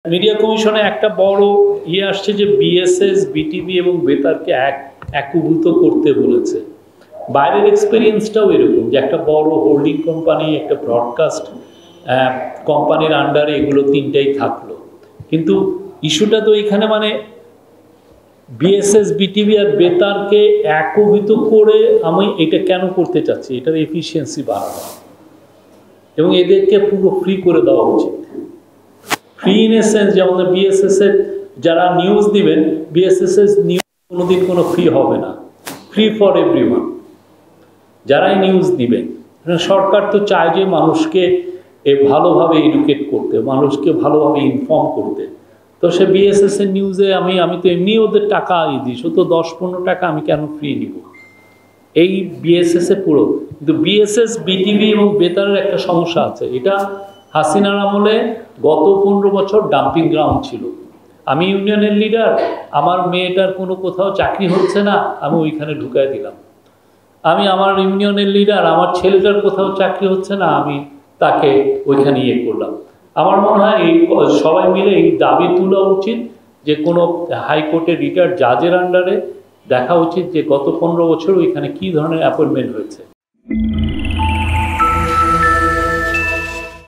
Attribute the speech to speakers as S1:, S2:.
S1: Media কমিশনে একটা বড় আসছে যে বিএসএস বিটিভি এবং বেতারকে একীভূত করতে বলেছে। বাইরের এক্সপেরিয়েন্সটাও এরকম যে একটা বড় হোল্ডিং কোম্পানি, একটা ব্রডকাস্ট কোম্পানির আন্ডারে এগুলো তিনটাই থাকলো, কিন্তু ইস্যুটা তো এখানে মানে বিএসএস বিটিভি আর বেতারকে একীভূত করে আমি এটা কেন করতে চাচ্ছি, এটার এফিসিয়েন্সি বাড়ানো এবং এদেরকে পুরো ফ্রি করে দেওয়া উচিত। ফ্রি ইন এ সেন্স, যেমন বিএসএস এর যারা নিউজ দিবেন, বিএসএস এর নিউজ কোনোদিন কোনো ফ্রি হবে না, ফ্রি ফর এভরিওয়ান যারাই নিউজ দিবেন। সরকার তো চায় যে মানুষকে ভালোভাবে এডুকেট করতে, মানুষকে ভালোভাবে ইনফর্ম করতে। তো সে বিএসএস এর নিউজে আমি তো এমনি ওদের টাকা দিই, তো 10-15 টাকা আমি কেন ফ্রি নিব এই বিএসএস এ পুরো। কিন্তু বিএসএস বিটিভি এবং বেতারের একটা সমস্যা আছে, এটা হাসিনার আমলে গত 15 বছর ডাম্পিং গ্রাউন্ড ছিল। আমি ইউনিয়নের লিডার, আমার মেয়েটার কোনো কোথাও চাকরি হচ্ছে না, আমি ওইখানে ঢুকাই দিলাম। আমার ইউনিয়নের লিডার, আমার ছেলেটার কোথাও চাকরি হচ্ছে না, আমি তাকে ওইখানে করলাম। আমার মনে হয় এই সবাই মিলে এই দাবি তোলা উচিত যে কোনো হাইকোর্টের রিটায়ার্ড জাজের আন্ডারে দেখা উচিত যে গত 15 বছর ওইখানে কী ধরনের অ্যাপয়েন্টমেন্ট হয়েছে।